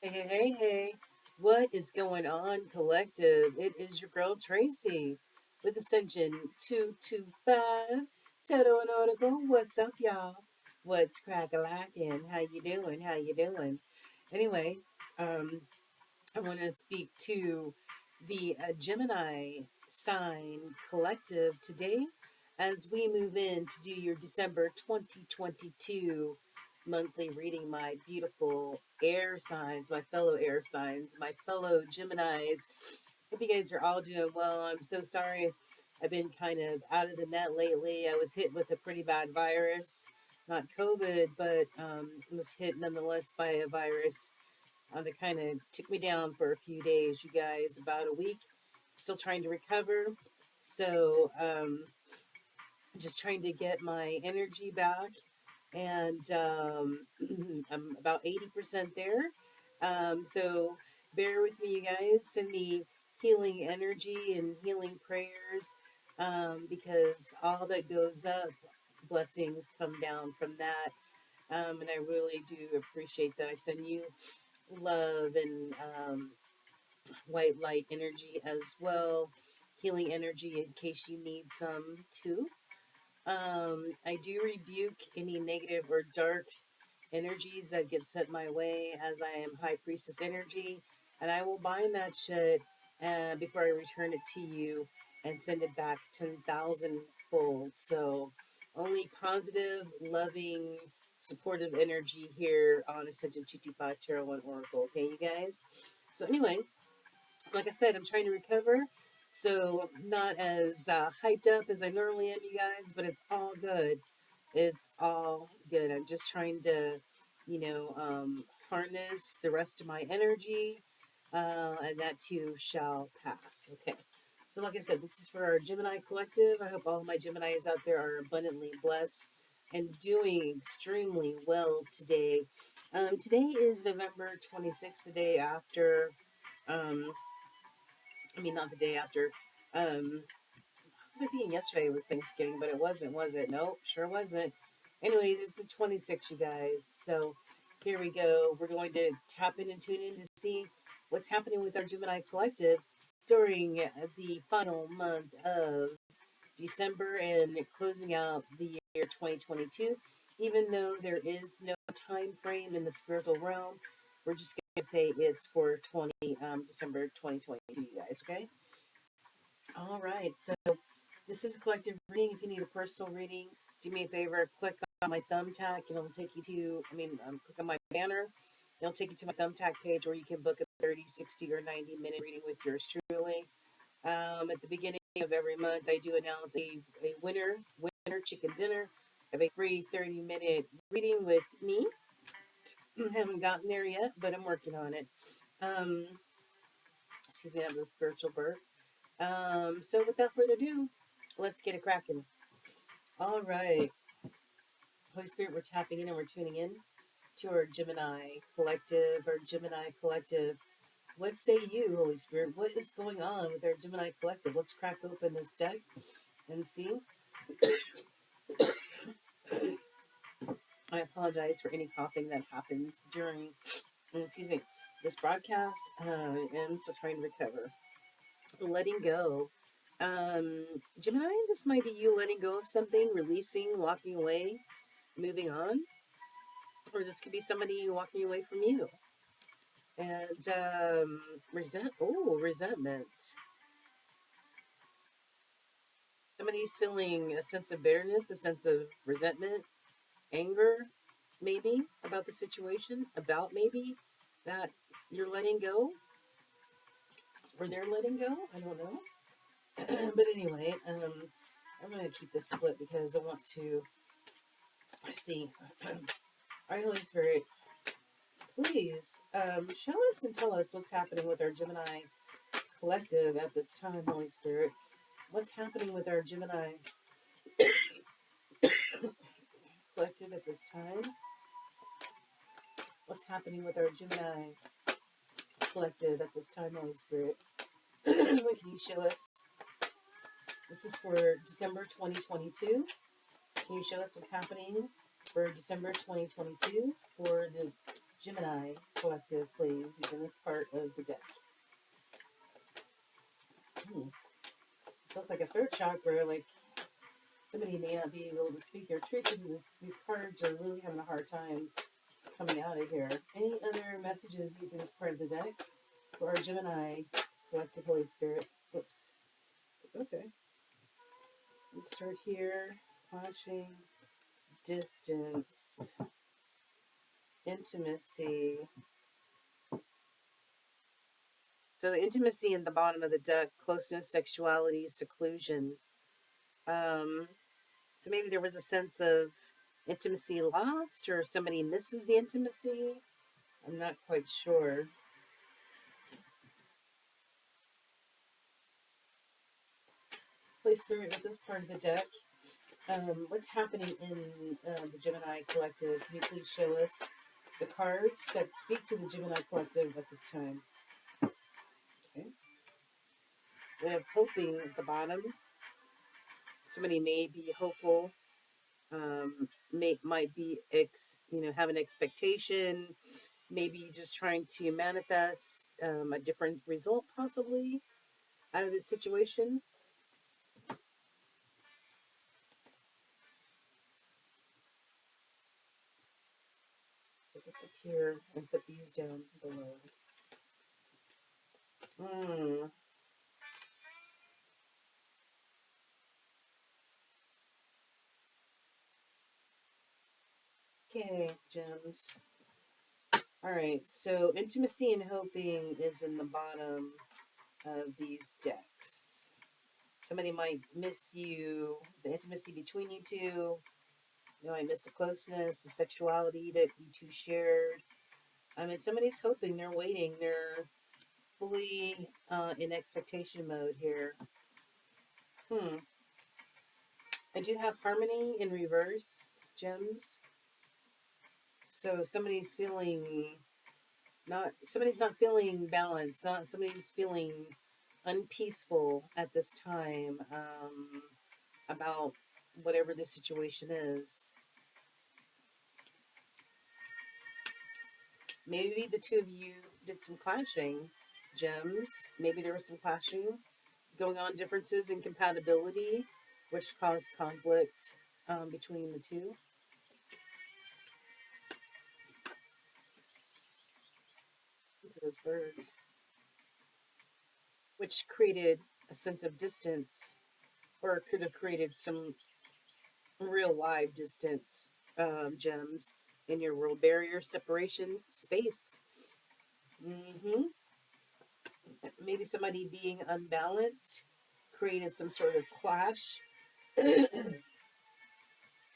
Hey, hey, hey, hey. What is going on, collective? It is your girl Tracy with Ascension 225. Toto and Article. What's up, y'all? What's crack-a-lackin'? How you doing? How you doing? Anyway, um, I want to speak to the Gemini sign collective today as we move in to do your December 2022 monthly reading. My beautiful air signs, my fellow air signs, my fellow Geminis. Hope you guys are all doing well. I'm so sorry I've been kind of out of the net lately. I was hit with a pretty bad virus, not COVID, but was hit nonetheless by a virus that kind of took me down for a few days, you guys, about a week. Still trying to recover. So, just trying to get my energy back. And I'm about 80% there. So, bear with me, you guys. Send me healing energy and healing prayers because all that goes up, blessings come down from that. And I really do appreciate that. I send you love and white light energy as well, healing energy in case you need some too. I do rebuke any negative or dark energies that get sent my way as I am High Priestess energy, and I will bind that shit before I return it to you and send it back 10,000 fold. So, only positive, loving, supportive energy here on Ascension 225 Tarot 1 Oracle. Okay, you guys? So, anyway, like I said, I'm trying to recover. So, not as hyped up as I normally am, you guys, but it's all good. It's all good. I'm just trying to, harness the rest of my energy, and that too shall pass. Okay. So, like I said, this is for our Gemini collective. I hope all of my Geminis out there are abundantly blessed and doing extremely well today. Today is November 26th, the day after. Um, not the day after. I was thinking yesterday was Thanksgiving, but it wasn't, was it? Nope, sure wasn't. Anyways, it's the 26th, you guys. So here we go. We're going to tap in and tune in to see what's happening with our Gemini collective during the final month of December and closing out the year 2022. Even though there is no time frame in the spiritual realm, we're just going to say it's for December 2022, you guys, okay? All right, so this is a collective reading. If you need a personal reading, do me a favor, click on my thumbtack and it'll take you to, click on my banner. It'll take you to my thumbtack page where you can book a 30, 60, or 90-minute reading with yours truly. At the beginning of every month, I do announce a winner chicken dinner of a free 30-minute reading with me. I haven't gotten there yet, but I'm working on it. Um, excuse me, that was a spiritual birth. So without further ado, let's get it cracking. All right. Holy Spirit, we're tapping in and we're tuning in to our Gemini collective, What say you, Holy Spirit? What is going on with our Gemini collective? Let's crack open this deck and see. I apologize for any coughing that happens during, this broadcast. I'm still trying to recover. Letting go. Gemini, this might be you letting go of something, releasing, walking away, moving on. Or this could be somebody walking away from you. And resentment. Somebody's feeling a sense of bitterness, a sense of resentment, anger, maybe about the situation, about maybe that you're letting go or they're letting go. I don't know. But anyway, I'm going to keep this split because I want to see. All right, Holy Spirit, please show us and tell us what's happening with our Gemini collective at this time, Holy Spirit. What's happening with our Gemini collective at this time? What's happening with our Gemini collective at this time, Holy Spirit? What can you show us? This is for December 2022. Can you show us what's happening for December 2022 for the Gemini collective, please? using this part of the deck. Hmm. Feels like a third chakra, like somebody may not be able to speak their truth because these cards are really having a hard time coming out of here. Any other messages using this part of the deck for our Gemini collective Holy Spirit? Whoops. Okay. Let's start here. Watching, distance, intimacy. So the intimacy in the bottom of the deck, closeness, sexuality, seclusion. Um, so maybe there was a sense of intimacy lost, or somebody misses the intimacy. I'm not quite sure. Holy Spirit, with this part of the deck, what's happening in the Gemini collective? Can you please show us the cards that speak to the Gemini collective at this time? Okay. We have hoping at the bottom. Somebody may be hopeful. Might be have an expectation. Maybe just trying to manifest a different result, possibly out of this situation. Put this up here and put these down below. Hmm. Okay, gems. All right, so intimacy and hoping is in the bottom of these decks. Somebody might miss you, the intimacy between you two. You might miss the closeness, the sexuality that you two shared. I mean, somebody's hoping, they're waiting, they're fully in expectation mode here. I do have harmony in reverse, gems. So somebody's not feeling balanced, not somebody's feeling unpeaceful at this time about whatever the situation is. Maybe the two of you did some clashing, gems. Maybe there was some clashing going on, differences in compatibility, which caused conflict between the two. Into those birds, which created a sense of distance, or could have created some real live distance, gems in your world, barrier, separation, space. Hmm. Maybe somebody being unbalanced created some sort of clash,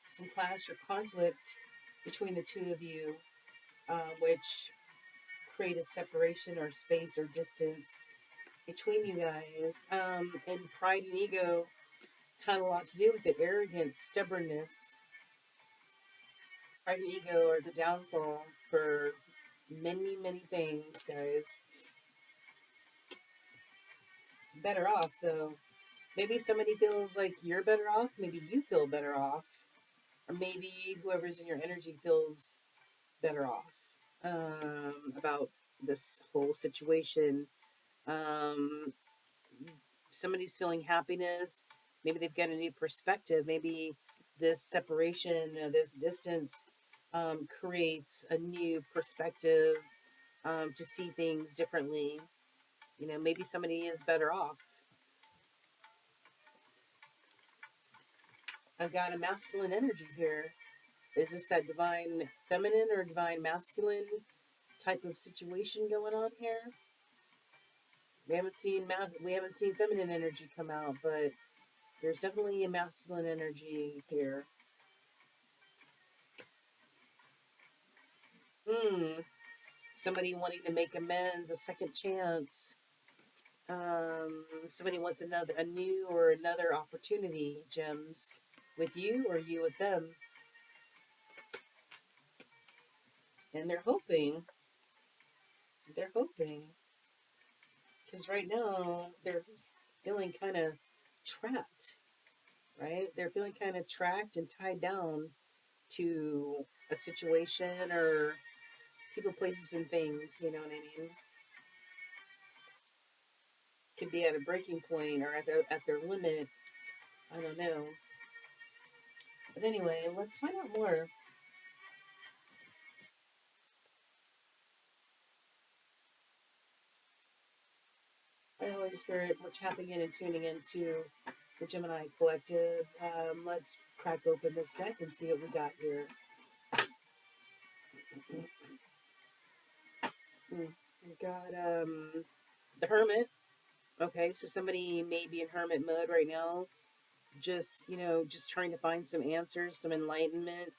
some clash or conflict between the two of you, which created separation or space or distance between you guys. And pride and ego had a lot to do with it. Arrogance, stubbornness, pride and ego are the downfall for many, many things, guys. Better off, though. Maybe somebody feels like you're better off. Maybe you feel better off. Or maybe whoever's in your energy feels better off about this whole situation. Um, Somebody's feeling happiness. Maybe they've got a new perspective. Maybe this separation, this distance, creates a new perspective to see things differently. Maybe somebody is better off. I've got a masculine energy here. Is this that divine feminine or divine masculine type of situation going on here? We haven't seen feminine energy come out, but there's definitely a masculine energy here. Hmm. Somebody wanting to make amends, a second chance. Somebody wants a new or another opportunity, gems, with you or you with them, and they're hoping, because right now they're feeling kind of trapped, right? They're feeling kind of trapped and tied down to a situation or people, places, and things. You know what I mean? Could be at a breaking point or at their limit. I don't know. But anyway, let's find out more. Our Holy Spirit, we're tapping in and tuning into the Gemini Collective. Let's crack open this deck and see what we got here. We got the Hermit. Okay, so somebody may be in hermit mode right now, just just trying to find some answers, some enlightenment,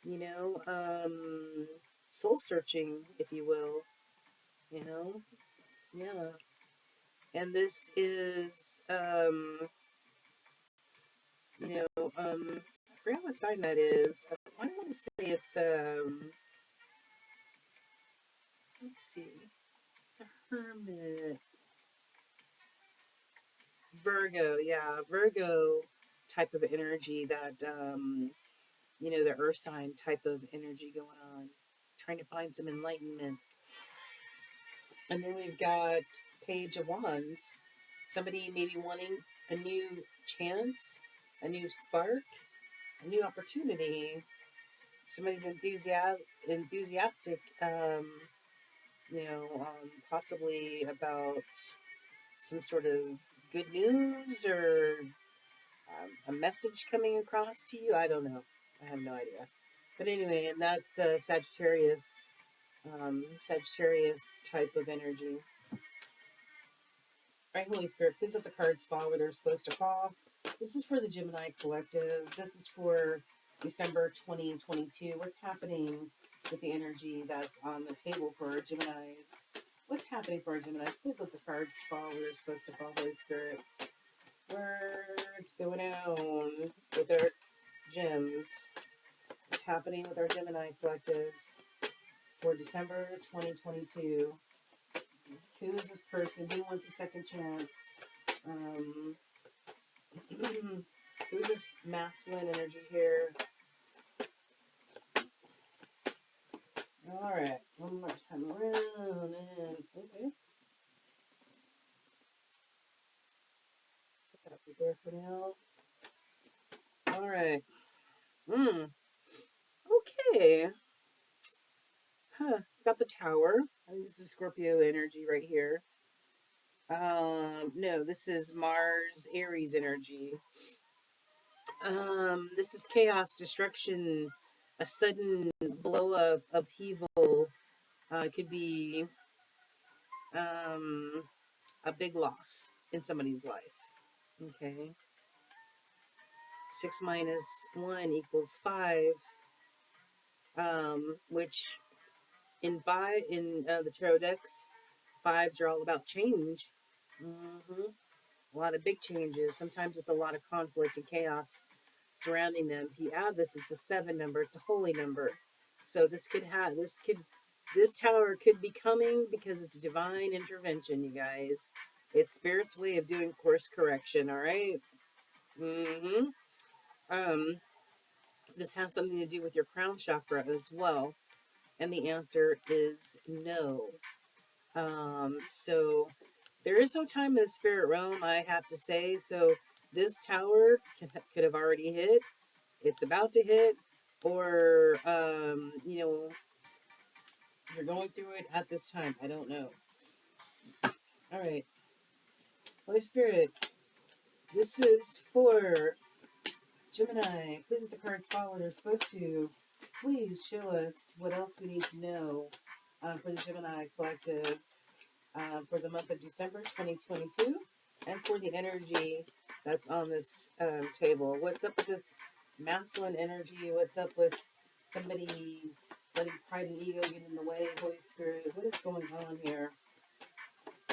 you know, soul searching, if you will, you know, yeah. And this is, I forgot what sign that is. I want to say it's, let's see, the Hermit, Virgo, yeah, Virgo type of energy that, the earth sign type of energy going on, trying to find some enlightenment. And then we've got Page of Wands. Somebody maybe wanting a new chance, a new spark, a new opportunity. Somebody's enthusiastic, possibly about some sort of good news or a message coming across to you. I don't know. I have no idea. But anyway, and that's Sagittarius type of energy. Right, Holy Spirit, please let the cards fall where they're supposed to fall. This is for the Gemini Collective. This is for December 2022. What's happening with the energy that's on the table for our Geminis? What's happening for our Geminis? Please let the cards fall where they're supposed to fall, Holy Spirit. What's going on with our gems? What's happening with our Gemini Collective for December 2022? Who is this person? Who wants a second chance? Who's this masculine energy here? All right, one more time around, and okay, put that there for now. All right. Okay. Huh. Got the Tower. I think this is Scorpio energy right here. No, this is Mars Aries energy. This is chaos, destruction, a sudden blow of upheaval. It could be um, a big loss in somebody's life. Okay. 6 - 1 = 5, which in the tarot decks, fives are all about change. Hmm. A lot of big changes, sometimes with a lot of conflict and chaos surrounding them. If you add this, it's a 7 number. It's a holy number. So this tower could be coming because it's divine intervention, you guys. It's spirit's way of doing course correction. All right. Mm-hmm. Um, this has something to do with your crown chakra as well, and the answer is no. So there is no time in the spirit realm, I have to say. So this tower could have already hit. It's about to hit, or you're going through it at this time. I don't know. All right, Holy Spirit, this is for Gemini. Please let the cards fall where they're supposed to. Please show us what else we need to know for the Gemini Collective for the month of December 2022 and for the energy that's on this table. What's up with this masculine energy? What's up with somebody letting pride and ego get in the way? Holy Spirit, what is going on here?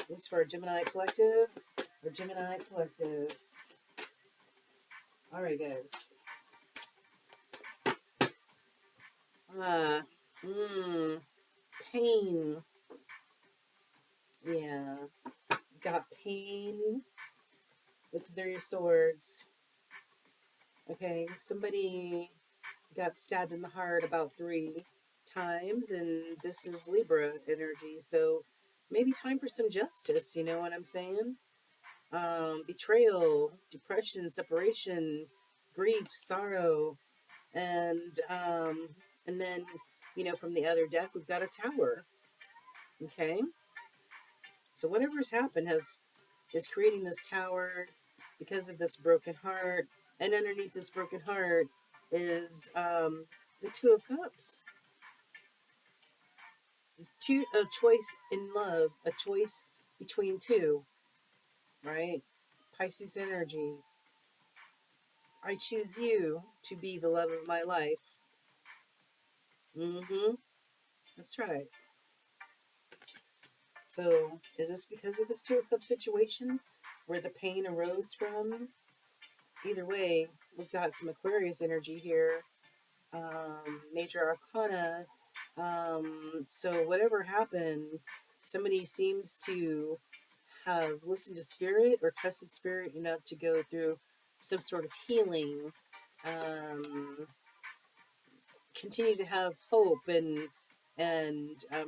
This is for a Gemini Collective or Gemini Collective. All right, guys. Ah, pain. Yeah, got pain with the Three of Swords. Okay, somebody got stabbed in the heart about 3 times, and this is Libra energy. So maybe time for some justice. You know what I'm saying? Betrayal, depression, separation, grief, sorrow, and then from the other deck we've got a tower. Okay, so whatever's happened is creating this tower because of this broken heart, and underneath this broken heart is the Two of Cups. A choice in love, a choice between two, right? Pisces energy. I choose you to be the love of my life. Mm-hmm. That's right. So, is this because of this Two of Cups situation where the pain arose from? Either way, we've got some Aquarius energy here. Major Arcana. So, whatever happened, somebody seems to have listened to spirit or trusted spirit enough to go through some sort of healing. Continue to have hope and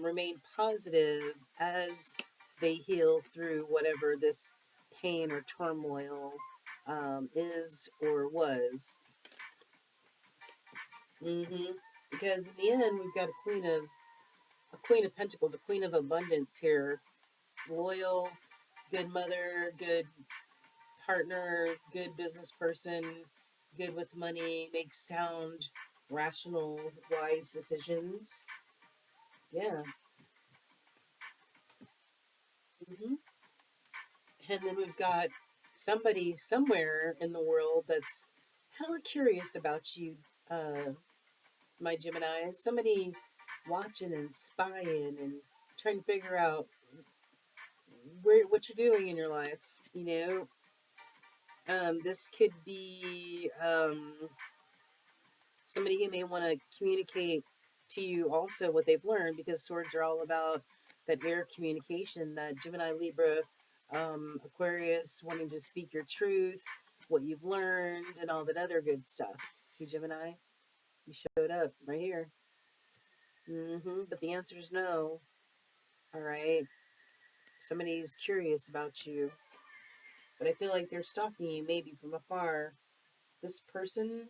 remain positive as they heal through whatever this pain or turmoil is or was. hmm Because in the end, we've got a queen of pentacles, a queen of abundance here. Loyal, good mother, good partner, good business person, good with money, makes sound, rational, wise decisions. Yeah. hmm And then we've got somebody somewhere in the world that's hella curious about you, uh, my Gemini. Somebody watching and spying and trying to figure out what you're doing in your life. This could be somebody who may want to communicate to you also what they've learned, because swords are all about that air communication, that Gemini, Libra, Aquarius wanting to speak your truth, what you've learned, and all that other good stuff. See, Gemini, you showed up right here. But the answer is no. All right. Somebody's curious about you, but I feel like they're stalking you maybe from afar. This person,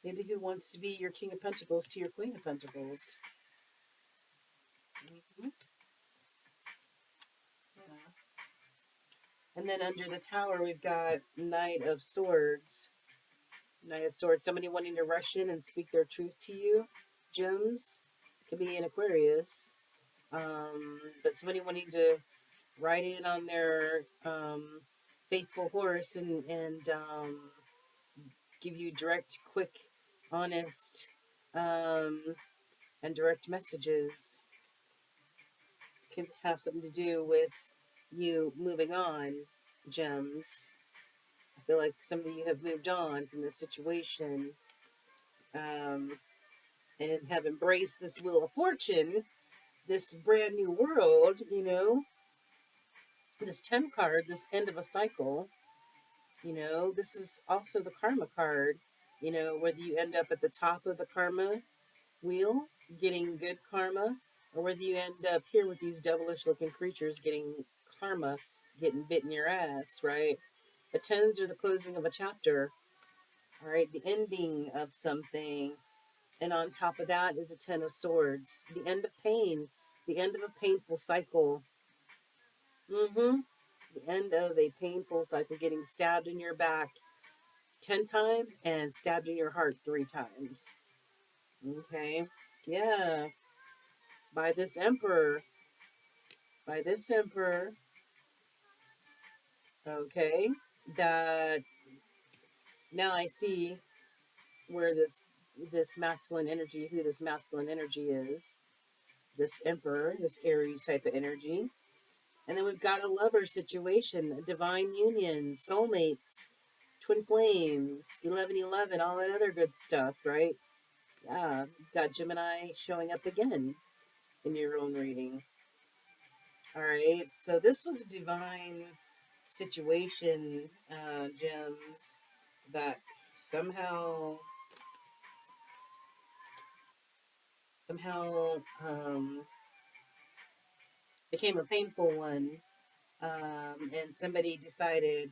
maybe who wants to be your King of Pentacles to your Queen of Pentacles. hmm Yeah. And then under the tower, we've got Knight of Swords. Knight of Swords, somebody wanting to rush in and speak their truth to you. Gems, could be an Aquarius. But somebody wanting to ride in on their faithful horse and give you direct, quick, honest, um, and direct messages. Could have something to do with you moving on, Gems. I feel like some of you have moved on from this situation, um, and have embraced this Wheel of Fortune, this brand new world, this 10 card, this end of a cycle. This is also the karma card. Whether you end up at the top of the karma wheel getting good karma, or whether you end up here with these devilish looking creatures getting karma, getting bit in your ass, right? The tens are the closing of a chapter, all right, the ending of something. And on top of that is a Ten of Swords, the end of pain, the end of a painful cycle. Mm-hmm. The end of a painful cycle, getting stabbed in your back 10 times and stabbed in your heart 3 times. Okay. Yeah. By this emperor. By this emperor. Okay. That now I see where this masculine energy, who this masculine energy is. This emperor, this Aries type of energy. And then we've got a lover situation, a divine union, soulmates, twin flames, 1111, all that other good stuff, right? Yeah, you've got Gemini showing up again in your own reading. All right, so this was a divine situation, Gems, that somehow somehow became a painful one, and somebody decided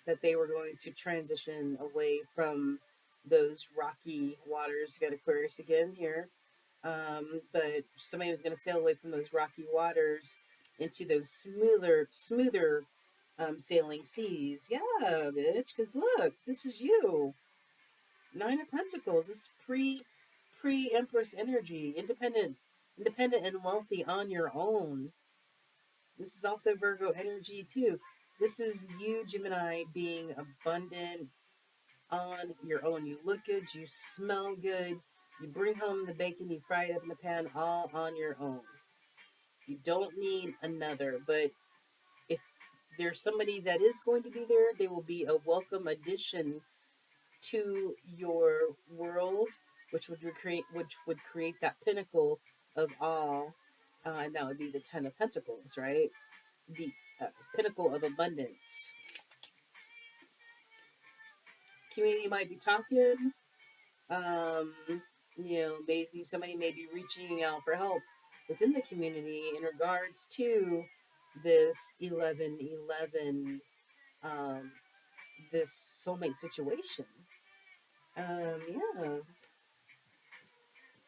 that they were going to transition away from those rocky waters. Got Aquarius again here, but somebody was going to sail away from those rocky waters into those smoother sailing seas. Yeah, bitch. Because look, this is you. Nine of Pentacles. This is pre Empress energy, independent and wealthy on your own. This is also Virgo energy too. This is you, Gemini, being abundant on your own. You look good, you smell good, you bring home the bacon, you fry it up in the pan all on your own. You don't need another, but if there's somebody that is going to be there, they will be a welcome addition to your world, which would create that pinnacle of all, and that would be the Ten of Pentacles, right? The pinnacle of abundance. Community might be talking. Um, maybe somebody may be reaching out for help within the community in regards to this 1111, um, this soulmate situation. Yeah,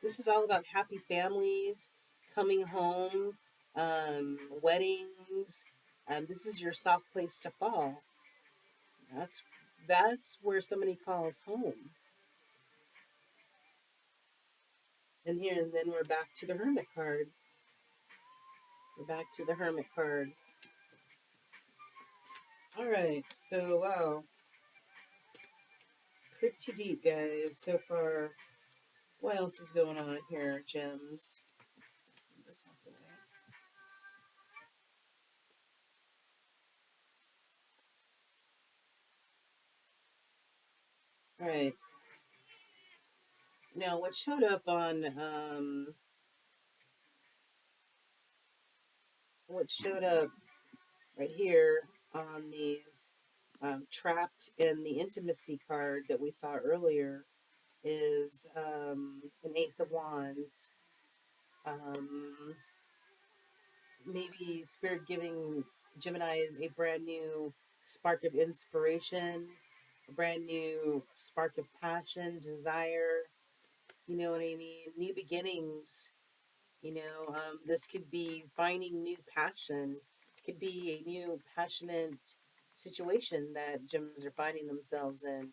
this is all about happy families coming home, weddings. This is your soft place to fall. That's that's where somebody calls home. And here, and then we're back to the Hermit card. We're back to the Hermit card. All right, so wow, pretty deep, guys, so far. What else is going on here, gems? This out the way. All right, now what showed up on what showed up right here on these trapped in the intimacy card that we saw earlier is an Ace of Wands. Um, Maybe Spirit giving Gemini is a brand new spark of inspiration, a brand new spark of passion, desire. You know what I mean? New beginnings. This could be finding new passion. Could be a new passionate situation that gems are finding themselves in.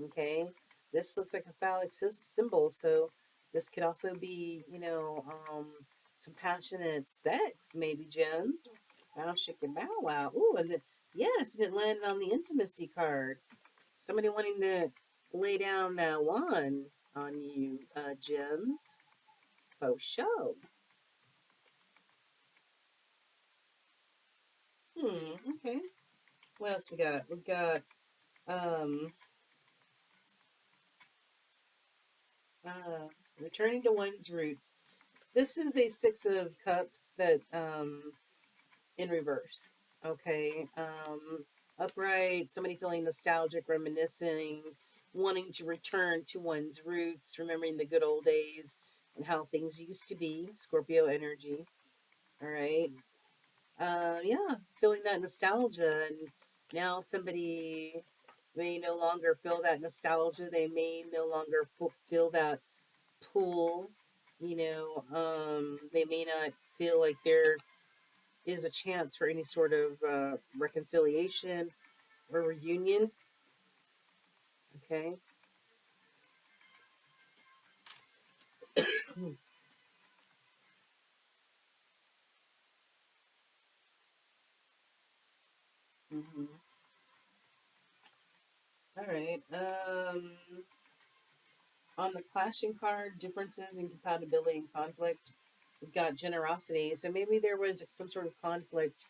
Okay, this looks like a phallic symbol, so this could also be, some passionate sex, maybe gems. Wow, chicken bow wow. Ooh, and then yes, and it landed on the intimacy card. Somebody wanting to lay down that wand on you, gems. Oh, show. Okay. What else we got? We got um uh returning to one's roots. This is a Six of Cups that in reverse. Okay. Upright, somebody feeling nostalgic, reminiscing, wanting to return to one's roots, remembering the good old days and how things used to be. Scorpio energy. All right. Yeah, feeling that nostalgia. And now somebody may no longer feel that nostalgia. They may no longer feel that pull. They may not feel like there is a chance for any sort of reconciliation or reunion. Okay. Mm-hmm. All right. On the clashing card, differences in compatibility and conflict, we've got generosity. So maybe there was some sort of conflict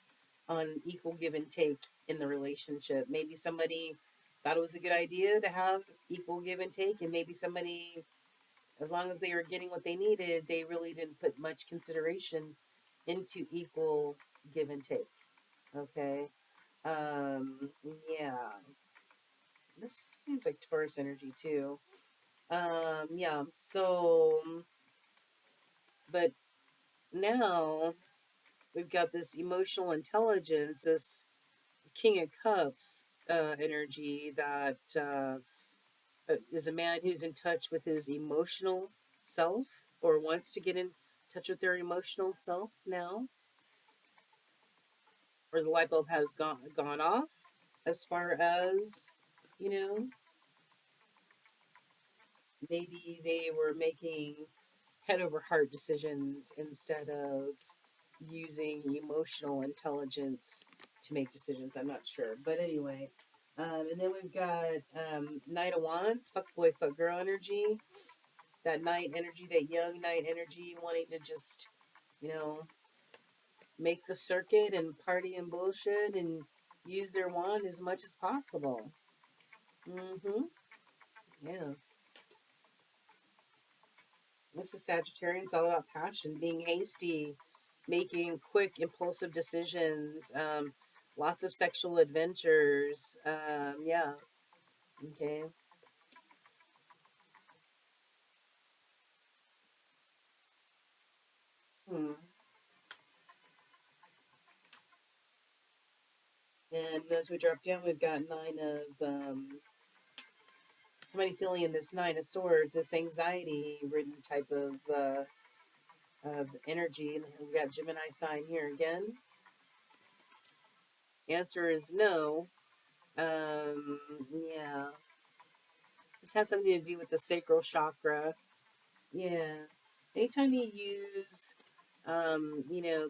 on equal give and take in the relationship. Maybe somebody thought it was a good idea to have equal give and take, and maybe somebody, as long as they were getting what they needed, they really didn't put much consideration into equal give and take. Okay. Um, yeah. This seems like Taurus energy too. Yeah. So But now we've got this emotional intelligence, this King of Cups energy that is a man who's in touch with his emotional self or wants to get in touch with their emotional self now, or the light bulb has gone off as far as, you know, maybe they were making head over heart decisions instead of using emotional intelligence to make decisions. I'm not sure. But anyway, and then we've got Knight of Wands, fuck boy, fuck girl energy. That knight energy, that young knight energy, wanting to just, you know, make the circuit and party and bullshit and use their wand as much as possible. Mm-hmm. Yeah. This is Sagittarian. It's all about passion, being hasty, making quick, impulsive decisions, lots of sexual adventures. Yeah. Okay. Hmm. And as we drop down, we've got nine of somebody feeling in this nine of swords, this anxiety-ridden type of energy. And we've got Gemini sign here again. Answer is no. Yeah. This has something to do with the sacral chakra. Yeah. Anytime you use,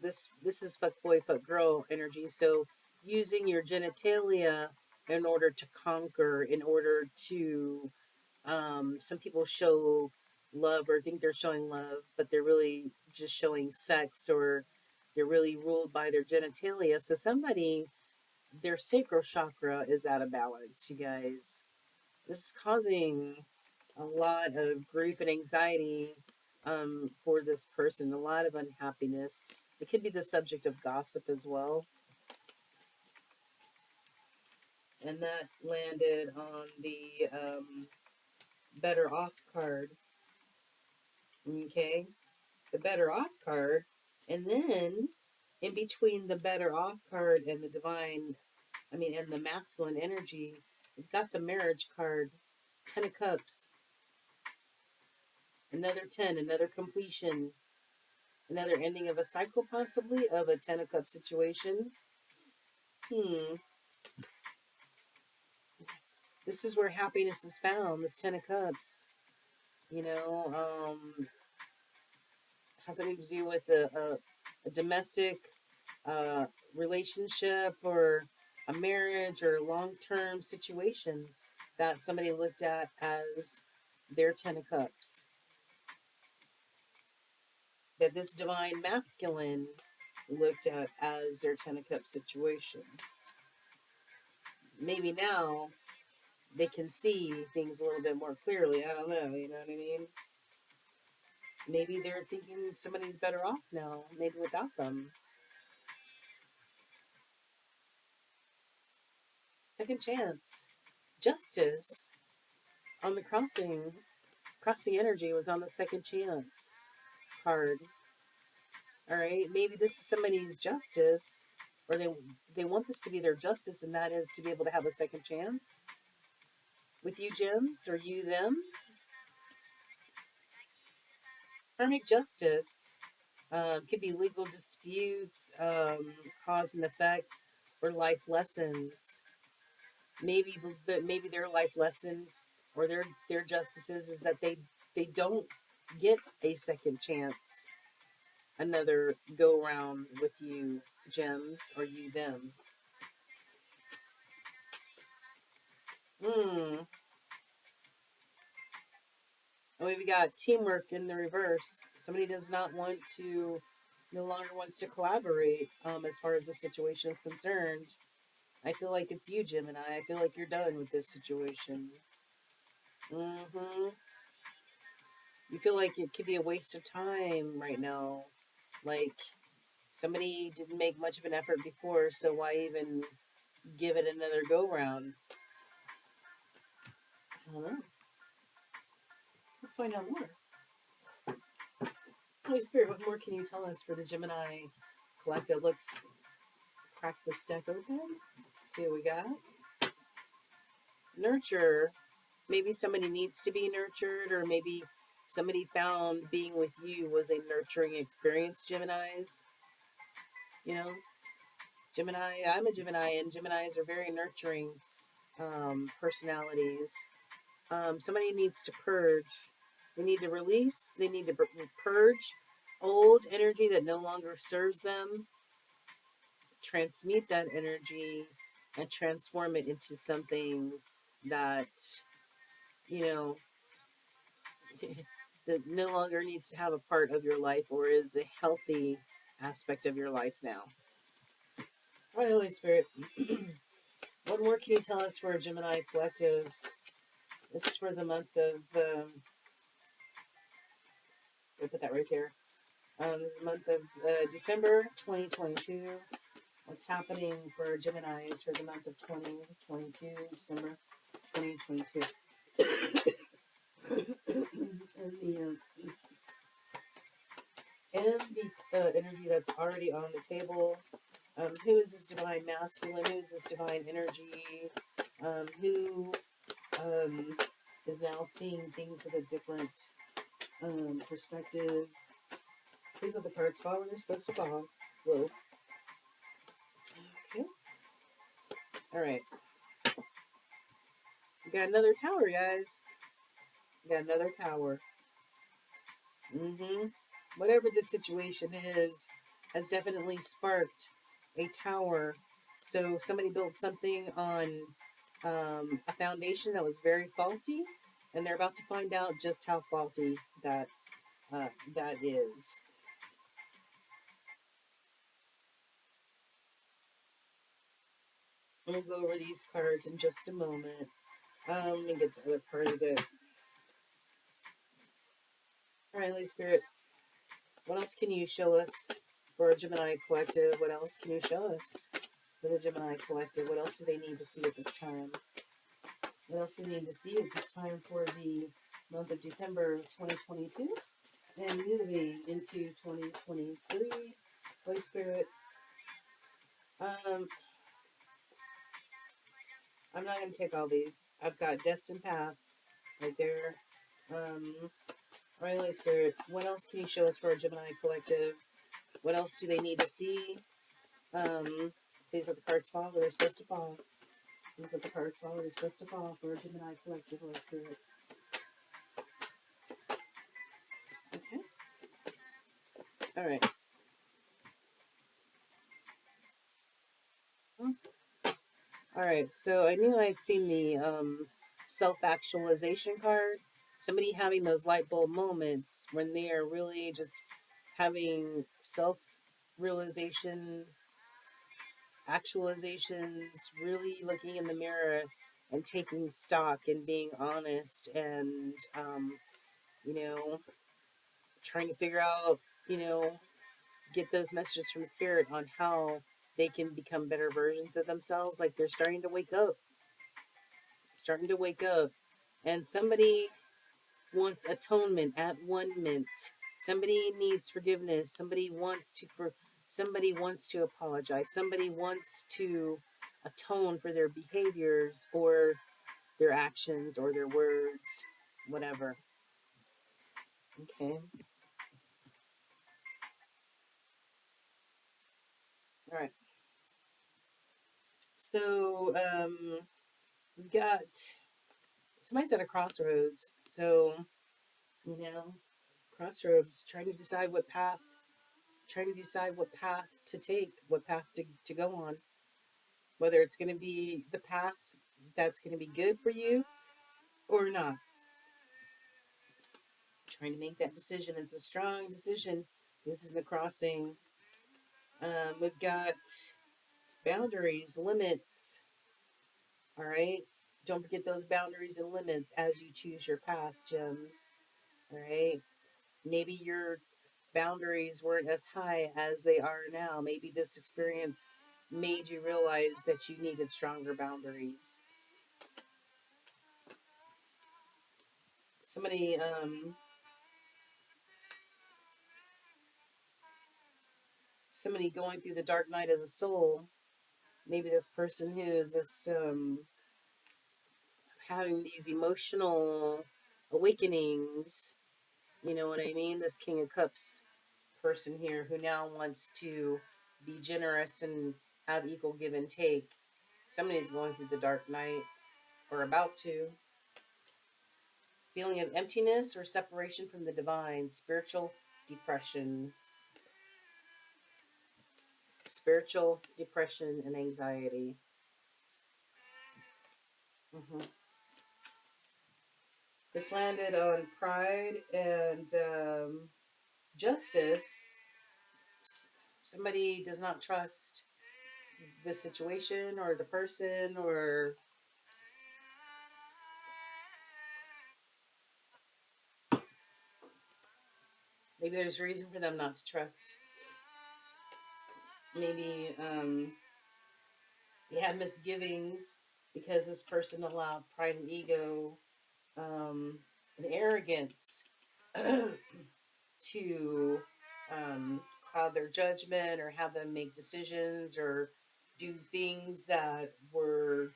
this is fuck boy, fuck girl energy. So using your genitalia in order to conquer, in order to, some people show love or think they're showing love, but they're really just showing sex, or they're really ruled by their genitalia. So somebody, their sacral chakra is out of balance, you guys. This is causing a lot of grief and anxiety for this person, a lot of unhappiness. It could be the subject of gossip as well. And that landed on the better off card. Okay. The better off card. And then in between the better off card and the divine, and the masculine energy, we've got the marriage card. 10 of Cups. Another 10, another completion, another ending of a cycle, possibly, of a 10 of Cups situation. Hmm. This is where happiness is found, this 10 of Cups. You know, has something to do with a domestic uh, relationship, or a marriage, or a long term situation that somebody looked at as their 10 of Cups. That this divine masculine looked at as their 10 of Cups situation. Maybe now they can see things a little bit more clearly. I don't know, you know what I mean? Maybe they're thinking somebody's better off now, maybe without them. Second chance. Justice on the crossing energy was on the second chance card. All right, maybe this is somebody's justice, or they want this to be their justice, and that is to be able to have a second chance with you, Gems, or you, them. Karmic justice could be legal disputes, cause and effect, or life lessons. Maybe maybe their life lesson, or their justices, is that they don't get a second chance, another go round with you, Gems, or you, them. Hmm. And we've got teamwork in the reverse. Somebody does not want to, no longer wants to collaborate, as far as the situation is concerned. I feel like it's you, Gemini. I feel like you're done with this situation. Mm-hmm. You feel like it could be a waste of time right now. Like, somebody didn't make much of an effort before, so why even give it another go round? I don't know. Let's find out more. Holy Spirit, what more can you tell us for the Gemini collective? Let's crack this deck open. See what we got. Nurture. Maybe somebody needs to be nurtured, or maybe somebody found being with you was a nurturing experience, Geminis. You know, Gemini, I'm a Gemini, and Geminis are very nurturing personalities. Somebody needs to purge. They need to release, they need to purge old energy that no longer serves them, transmute that energy, and transform it into something that, you know, that no longer needs to have a part of your life or is a healthy aspect of your life now. All right, Holy Spirit, what more can you tell us for a Gemini collective? This is for the month of, we'll put that right there, the month of December 2022. What's happening for Geminis for the month of 2022, December 2022? and the energy that's already on the table. Who is this divine masculine? Who is this divine energy? Who is now seeing things with a different perspective? These are the cards fall when they're supposed to fall. Whoa. Okay. All right. We got another tower, guys. We got another tower. Whatever the situation is, has definitely sparked a tower. So somebody built something on a foundation that was very faulty, and they're about to find out just how faulty that is. We'll go over these cards in just a moment. Let me get to the other part of it. All right, Holy Spirit, what else can you show us for a Gemini collective? What else can you show us for the Gemini collective? What else do they need to see at this time? What else do they need to see at this time for the month of December 2022 and moving into 2023? Holy Spirit, I'm not going to take all these. I've got Destined Path right there. Right, Holy Spirit, what else can you show us for a Gemini collective? What else do they need to see? These are the cards fall where they're supposed to fall. These are the cards fall where they're supposed to fall for a Gemini collective, Holy Spirit. Okay. All right. All right. So I knew I'd seen the self-actualization card. Somebody having those light bulb moments when they are really just having self-realization, actualizations, really looking in the mirror and taking stock and being honest and, you know, trying to figure out, you know, get those messages from spirit on how they can become better versions of themselves. Like they're starting to wake up, starting to wake up. And somebody wants atonement at one mint. Somebody needs forgiveness. Somebody wants to apologize. Somebody wants to atone for their behaviors or their actions or their words, whatever. Okay. All right. So we've got somebody's at a crossroads. So, you know, crossroads, trying to decide what path to take, what path to go on. Whether it's going to be the path that's going to be good for you or not. Trying to make that decision. It's a strong decision. This is the crossing. We've got boundaries, limits. All right. Don't forget those boundaries and limits as you choose your path, gems. All right. Maybe your boundaries weren't as high as they are now. Maybe this experience made you realize that you needed stronger boundaries. Somebody somebody going through the dark night of the soul. Maybe this person who is this having these emotional awakenings. You know what I mean? This King of Cups person here who now wants to be generous and have equal give and take. Somebody's going through the dark night or about to. Feeling of emptiness or separation from the divine, spiritual depression and anxiety. hmm This landed on pride and justice. Somebody does not trust the situation or the person, or maybe there's a reason for them not to trust. Maybe they have misgivings because this person allowed pride and ego and arrogance to cloud their judgment or have them make decisions or do things that were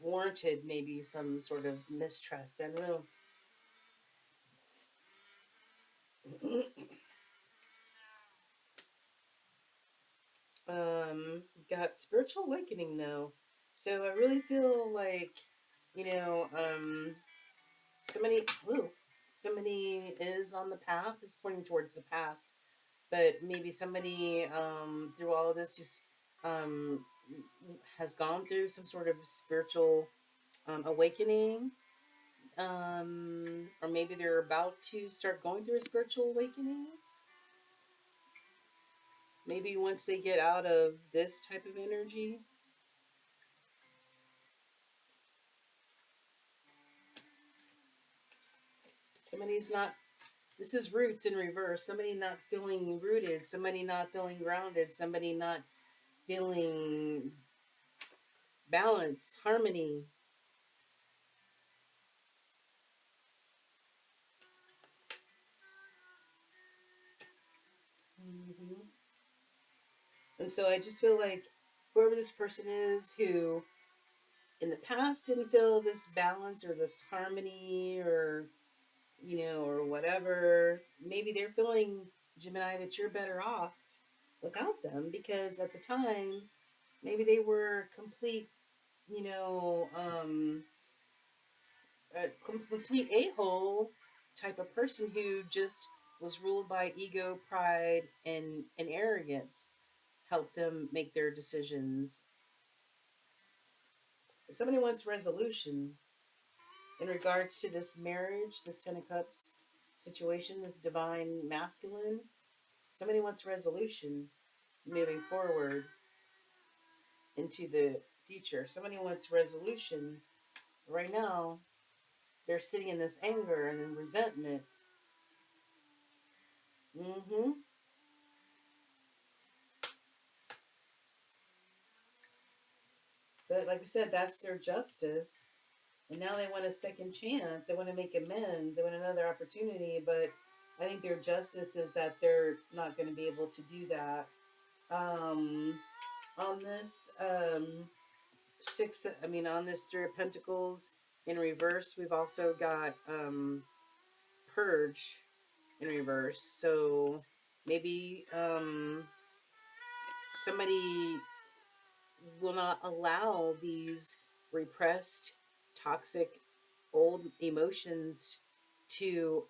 warranted maybe some sort of mistrust. I don't know. Got spiritual awakening though. So I really feel like, you know, somebody, ooh, somebody is on the path, is pointing towards the past, but maybe somebody through all of this just um, has gone through some sort of spiritual awakening, or maybe they're about to start going through a spiritual awakening. Maybe once they get out of this type of energy, somebody's not. This is roots in reverse. Somebody not feeling rooted. Somebody not feeling grounded. Somebody not feeling balance, harmony. hmm And so I just feel like whoever this person is who in the past didn't feel this balance or this harmony or, or whatever, maybe they're feeling, Gemini, that you're better off without them because at the time, maybe they were complete, you know, a complete a-hole type of person who just was ruled by ego, pride, and arrogance, help them make their decisions. If somebody wants resolution in regards to this marriage, this Ten of Cups situation, this divine masculine. Somebody wants resolution moving forward into the future. Somebody wants resolution. Right now, they're sitting in this anger and resentment. hmm But like we said, that's their justice. And now they want a second chance. They want to make amends. They want another opportunity. But I think their justice is that they're not going to be able to do that. Um, on this on this Three of Pentacles in reverse, we've also got Purge in reverse. So maybe somebody will not allow these repressed, toxic, old emotions to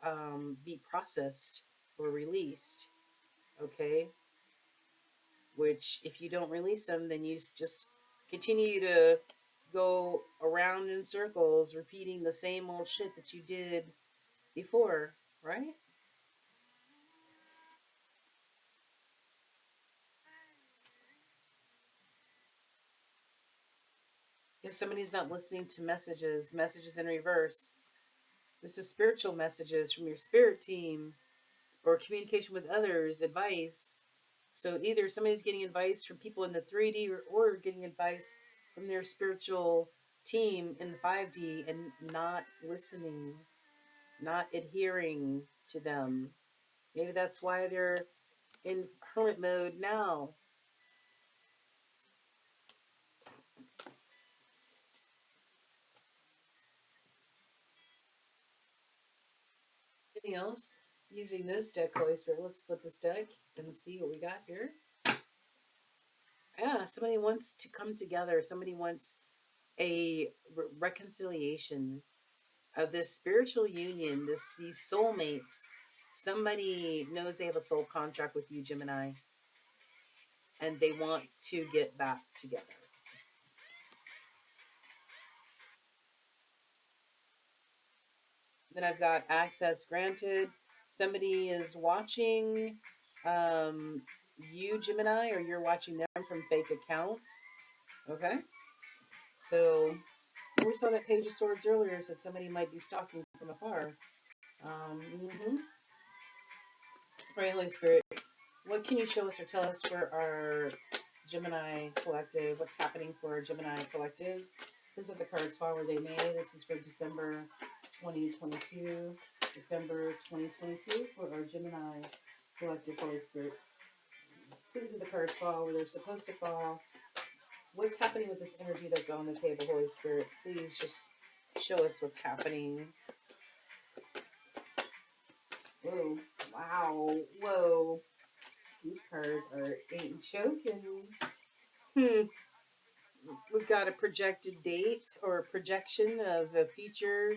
be processed or released. Okay? Which, if you don't release them, then you just continue to go around in circles, repeating the same old shit that you did before, right? If somebody's not listening to messages in reverse, this is spiritual messages from your spirit team or communication with others, advice. So either somebody's getting advice from people in the 3D or getting advice from their spiritual team in the 5D and not listening, not adhering to them. Maybe that's why they're in hermit mode now. Anything else? Using this deck, Holy Spirit. Let's split this deck and see what we got here. Yeah, somebody wants to come together. Somebody wants a reconciliation of this spiritual union, these soulmates. Somebody knows they have a soul contract with you, Gemini, and they want to get back together. Then I've got access granted. Somebody is watching you, Gemini, or you're watching them from fake accounts. Okay. So we saw that Page of Swords earlier, so somebody might be stalking from afar. Mm-hmm. All right, Holy Spirit, what can you show us or tell us for our Gemini collective? What's happening for our Gemini collective? This is the cards fall where they may. This is for December 2022. December 2022 for our Gemini collective, Holy Spirit. Please let the cards fall where they're supposed to fall. What's happening with this energy that's on the table, Holy Spirit? Please just show us what's happening. Whoa. Wow. Whoa. These cards are ain't choking. Hmm. We've got a projected date or a projection of a future,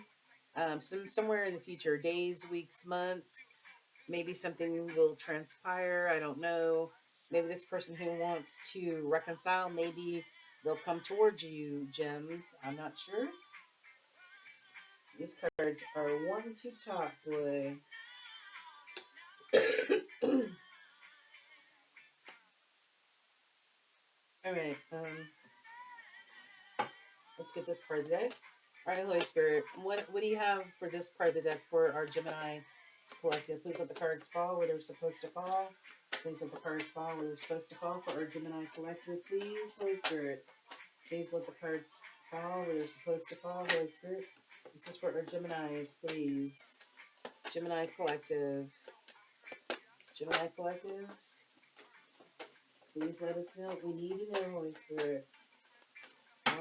somewhere in the future, days, weeks, months. Maybe something will transpire. I don't know. Maybe this person who wants to reconcile, maybe they'll come towards you, gems. I'm not sure. These cards are one to talk, boy. All right. Let's get this card deck. All right, Holy Spirit, what do you have for this part of the deck for our Gemini collective? Please let the cards fall where they're supposed to fall. Please let the cards fall where they're supposed to fall for our Gemini collective. Please, Holy Spirit. Please let the cards fall where they're supposed to fall, Holy Spirit. This is for our Geminis, please. Gemini collective. Gemini collective. Please let us know what we need to know, Holy Spirit.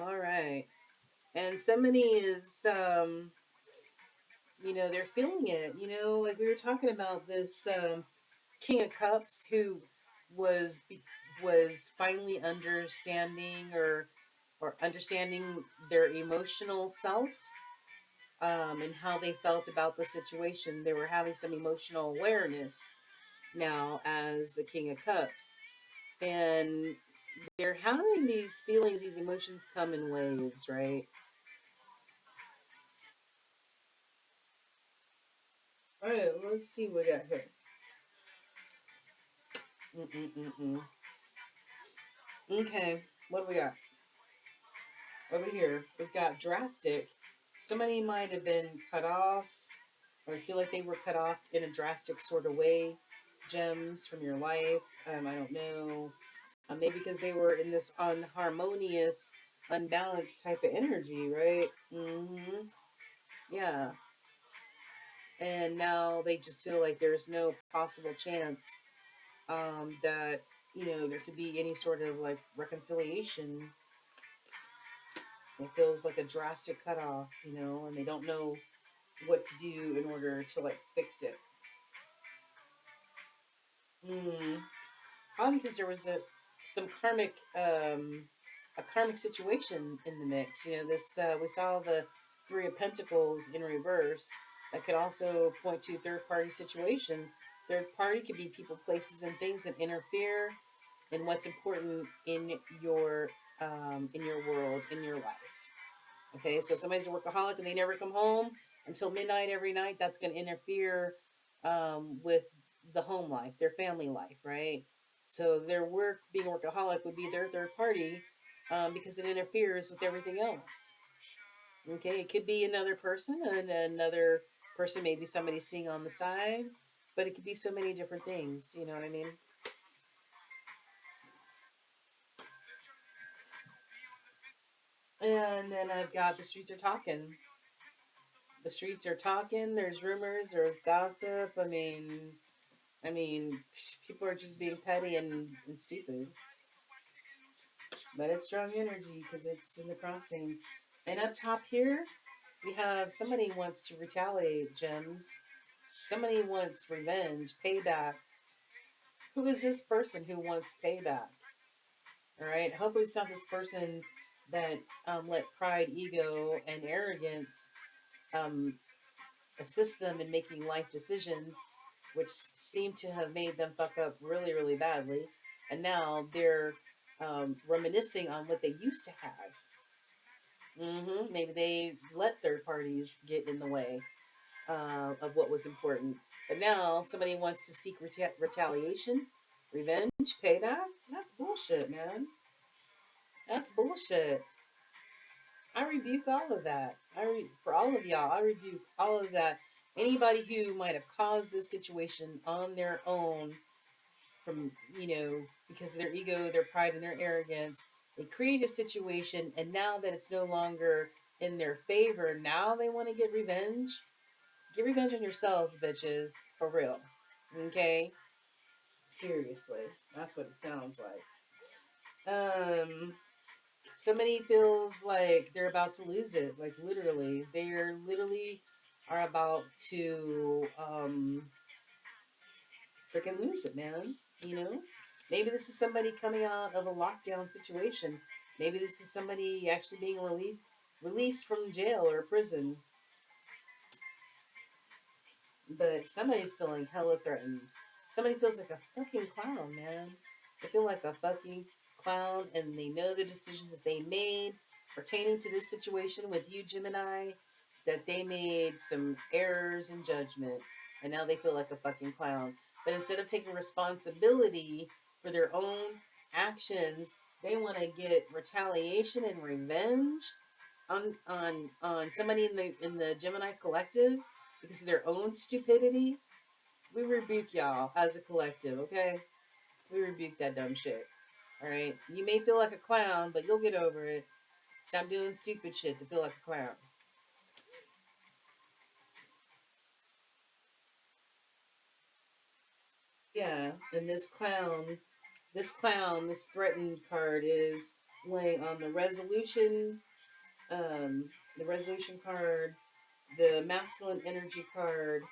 All right. And somebody is they're feeling it. Like we were talking about this King of Cups who was was finally understanding or understanding their emotional self, and how they felt about the situation. They were having some emotional awareness now as the King of Cups, and they're having these feelings, these emotions come in waves, right? All right, let's see what we got here. Mm-mm-mm-mm. Okay, what do we got? Over here, we've got drastic. Somebody might have been cut off, or feel like they were cut off in a drastic sort of way. Gems from your life. I don't know. Maybe because they were in this unharmonious, unbalanced type of energy, right? Mm-hmm. Yeah. And now they just feel like there's no possible chance that, there could be any sort of like reconciliation. It feels like a drastic cutoff, and they don't know what to do in order to like fix it. Mm. Probably because there was some karmic situation in the mix. This we saw the Three of Pentacles in reverse. That could also point to third party situation. Third party could be people, places, and things that interfere in what's important in your world, in your life. Okay, so if somebody's a workaholic and they never come home until midnight every night, that's going to interfere with the home life, their family life, right? So their work, being workaholic, would be their third party, because it interferes with everything else. Okay, it could be another person, and another person, maybe somebody seeing on the side, but it could be so many different things. You know what I mean? And then I've got the streets are talking. The streets are talking. There's rumors. There's gossip. I mean, I mean, people are just being petty and stupid. But it's strong energy because it's in the crossing. And up top here, we have somebody wants to retaliate, Gems. Somebody wants revenge, payback. Who is this person who wants payback? All right. Hopefully, it's not this person that let pride, ego, and arrogance um, assist them in making life decisions, which seem to have made them fuck up really, really badly. And now they're reminiscing on what they used to have. Maybe they let third parties get in the way of what was important. But now somebody wants to seek retaliation, revenge, payback. That's bullshit, man. That's bullshit. I rebuke all of that. For all of y'all, I rebuke all of that. Anybody who might have caused this situation on their own from, because of their ego, their pride, and their arrogance, they create a situation, and now that it's no longer in their favor, now they want to get revenge. Get revenge on yourselves, bitches. For real. Okay? Seriously. That's what it sounds like. Somebody feels like they're about to lose it. Like literally. They're literally are about to freaking lose it, man. You know? Maybe this is somebody coming out of a lockdown situation. Maybe this is somebody actually being released from jail or prison. But somebody's feeling hella threatened. Somebody feels like a fucking clown, man. They feel like a fucking clown, and they know the decisions that they made pertaining to this situation with you, Gemini, that they made some errors in judgment, and now they feel like a fucking clown. But instead of taking responsibility for their own actions, they want to get retaliation and revenge on somebody in the Gemini collective because of their own stupidity. We rebuke y'all as a collective, okay? We rebuke that dumb shit. All right. You may feel like a clown, but you'll get over it. Stop doing stupid shit to feel like a clown. Yeah. And this threatened card is laying on the resolution card, the masculine energy card,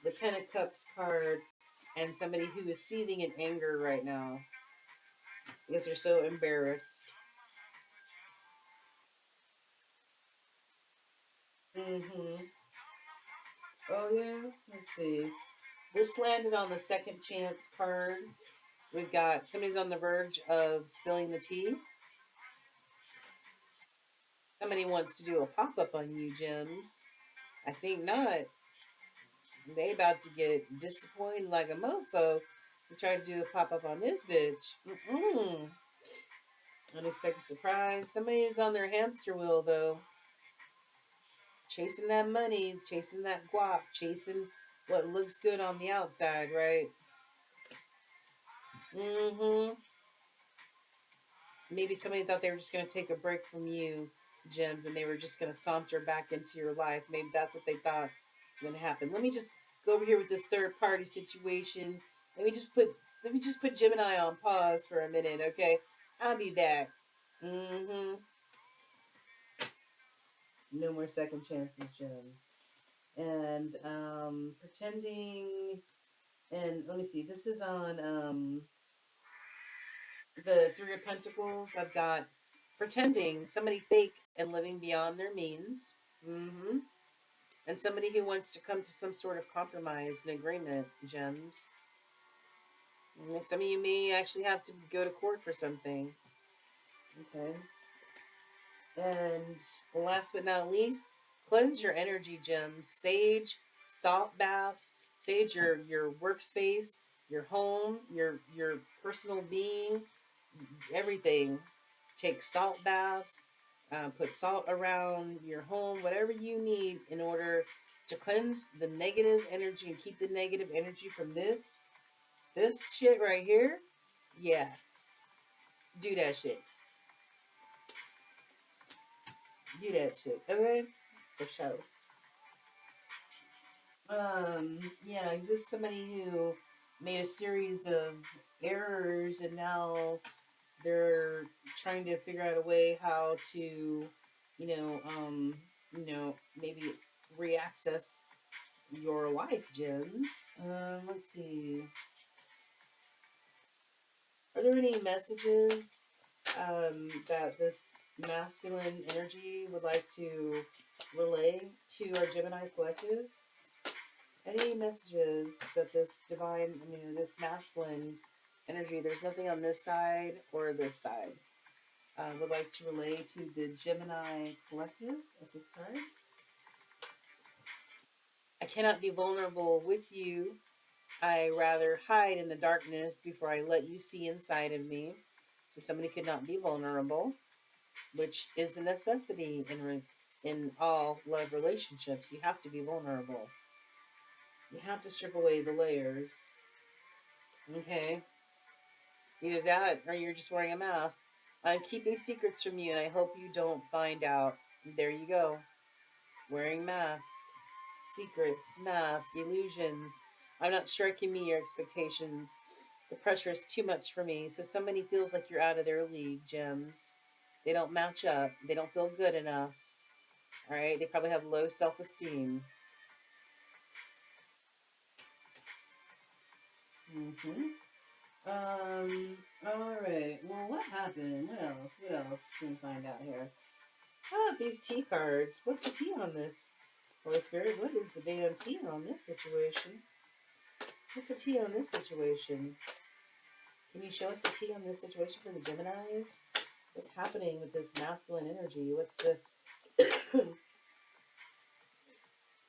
the Ten of Cups card, and somebody who is seething in anger right now because they're so embarrassed. Mm-hmm. Oh yeah. Let's see. This landed on the second chance card. We've got somebody's on the verge of spilling the tea. Somebody wants to do a pop up on you, Gems. I think not. They about to get disappointed like a mofo. We tried to do a pop up on this bitch. Mm-mm. Unexpected surprise. Somebody is on their hamster wheel though, chasing that money, chasing that guap, chasing what looks good on the outside, right? Mm-hmm. Maybe somebody thought they were just going to take a break from you, Gems, and they were just going to saunter back into your life. Maybe that's what they thought was going to happen. Let me just go over here with this third party situation. Let me just put Gemini on pause for a minute, okay? I'll be back. Mm-hmm. No more second chances, Gem. And pretending. And let me see. This is on the Three of Pentacles. I've got pretending, somebody fake and living beyond their means. Mm-hmm. And somebody who wants to come to some sort of compromise and agreement, Gems. Some of you may actually have to go to court for something. Okay. And last but not least, cleanse your energy, Gems. Sage, salt baths, sage your workspace, your home, your personal being, everything. Take salt baths, put salt around your home, whatever you need in order to cleanse the negative energy and keep the negative energy from this shit right here. Yeah, do that shit. Do that shit. Okay, for sure. Yeah, is this somebody who made a series of errors, and now they're trying to figure out a way how to, you know, maybe reaccess your life gems. Let's see. Are there any messages that this masculine energy would like to relay to our Gemini collective? Any messages that this divine, this masculine energy, there's nothing on this side or this side, would like to relay to the Gemini collective at this time? I cannot be vulnerable with you. I rather hide in the darkness before I let you see inside of me. So somebody could not be vulnerable, which is a necessity in all love relationships. You have to be vulnerable. You have to strip away the layers. Okay, either that or you're just wearing a mask. I'm keeping secrets from you, and I hope you don't find out. There you go, wearing mask, secrets, mask, illusions. I'm not sure I can meet your expectations. The pressure is too much for me. So somebody feels like you're out of their league, gems. They don't match up. They don't feel good enough. All right, they probably have low self-esteem. Mm-hmm. All right. Well, what happened? What else? What else can we find out here? How about these T cards? What's the T on this? Holy Spirit, what is the damn T on this situation? What's the T on this situation? Can you show us the T on this situation for the Geminis? What's happening with this masculine energy? What's the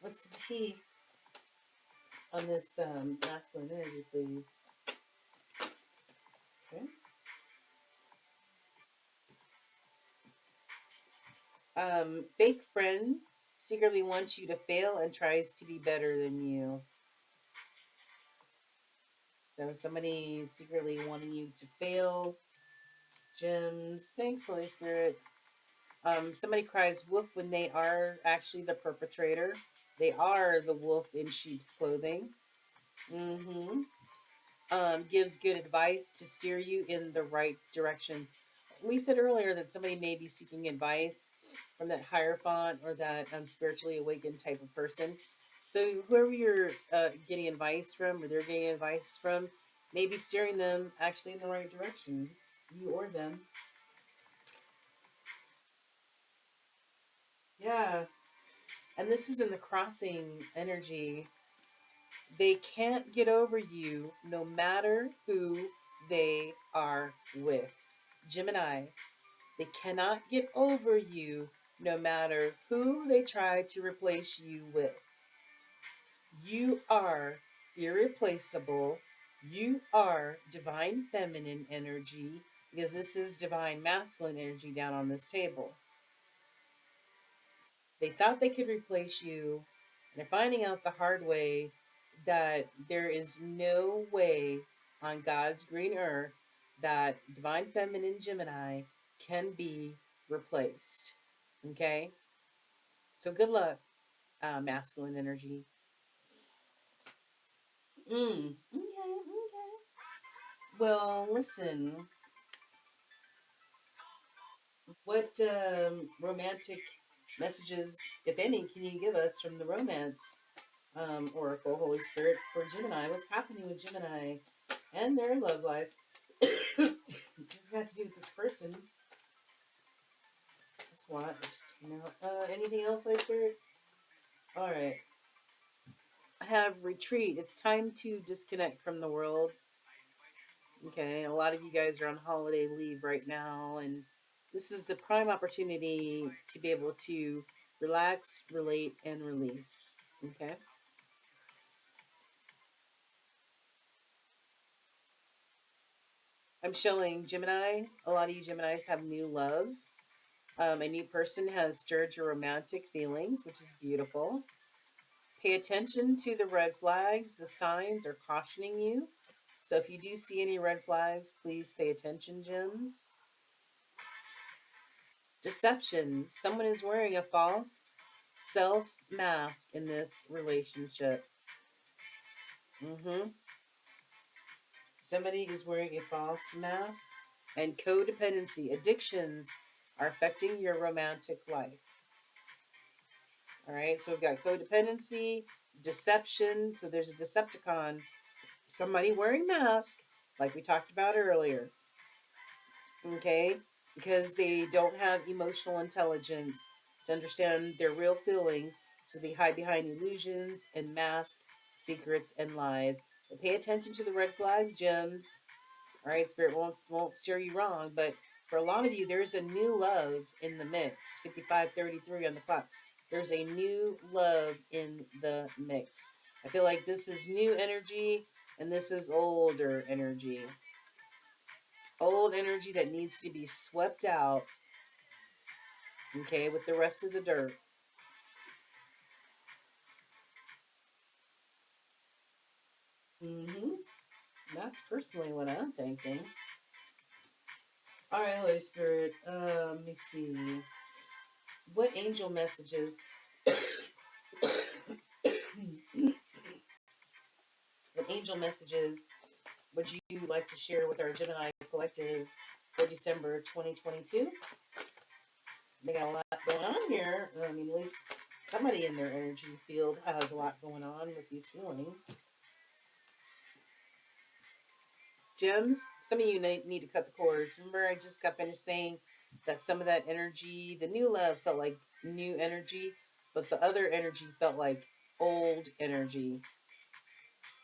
what's the T on this masculine energy, please? Okay. Fake friend secretly wants you to fail and tries to be better than you. So somebody secretly wanting you to fail. Gems. Thanks, Holy Spirit. Somebody cries wolf when they are actually the perpetrator. They are the wolf in sheep's clothing. Mm-hmm. Gives good advice to steer you in the right direction. We said earlier that somebody may be seeking advice from that Hierophant or that spiritually awakened type of person. So whoever you're getting advice from or they're getting advice from, may be steering them actually in the right direction. You or them. Yeah. And this is in the crossing energy. They can't get over you no matter who they are with. Gemini, they cannot get over you no matter who they try to replace you with. You are irreplaceable. You are divine feminine energy because this is divine masculine energy down on this table. They thought they could replace you, and they're finding out the hard way that there is no way on God's green earth that divine feminine Gemini can be replaced. Okay? So good luck, masculine energy. Okay, okay. Well, listen, what romantic messages, if any, can you give us from the romance oracle, Holy Spirit, for Gemini? What's happening with Gemini and their love life? This has got to do with this person. That's a lot. It just came out. Anything else, Holy Spirit? All right. I have retreat. It's time to disconnect from the world. Okay, a lot of you guys are on holiday leave right now, and this is the prime opportunity to be able to relax, relate, and release. Okay, I'm showing Gemini. A lot of you Geminis have new love. A new person has stirred your romantic feelings, which is beautiful. Pay attention to the red flags. The signs are cautioning you. So if you do see any red flags, please pay attention, gems. Deception. Someone is wearing a false self mask in this relationship. Mm-hmm. Somebody is wearing a false mask, and codependency, addictions are affecting your romantic life. All right, so we've got codependency, deception. So there's a Decepticon, somebody wearing mask, like we talked about earlier. Okay, because they don't have emotional intelligence to understand their real feelings, so they hide behind illusions and mask secrets and lies. But pay attention to the red flags, gems. All right, spirit won't steer you wrong, but for a lot of you, there's a new love in the mix. 5533 on the clock. There's a new love in the mix. I feel like this is new energy and this is older energy. Old energy that needs to be swept out, okay, with the rest of the dirt. Mm-hmm. That's personally what I'm thinking. All right, Holy Spirit. Let me see. What angel messages? What angel messages would you like to share with our Gemini collective for December 2022? They got a lot going on here. I mean, at least somebody in their energy field has a lot going on with these feelings. Gems, some of you need to cut the cords. Remember, I just got finished saying that some of that energy, the new love felt like new energy, but the other energy felt like old energy.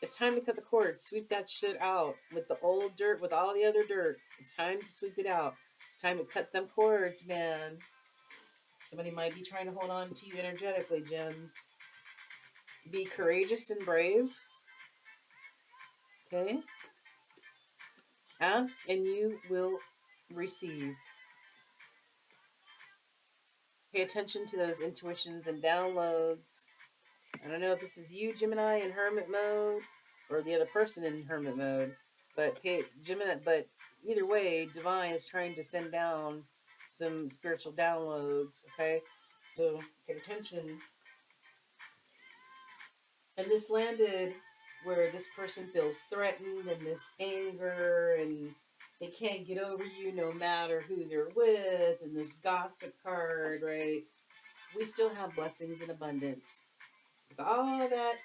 It's time to cut the cords. Sweep that shit out with the old dirt, with all the other dirt. It's time to sweep it out. Time to cut them cords, man. Somebody might be trying to hold on to you energetically, gems. Be courageous and brave. Okay? Ask and you will receive. Pay attention to those intuitions and downloads. I don't know if this is you, Gemini, in hermit mode, or the other person in hermit mode, but Gemini. But either way, Divine is trying to send down some spiritual downloads. Okay, so pay attention. And this landed where this person feels threatened and this anger and they can't get over you no matter who they're with, and this gossip card, right? We still have blessings in abundance. With all that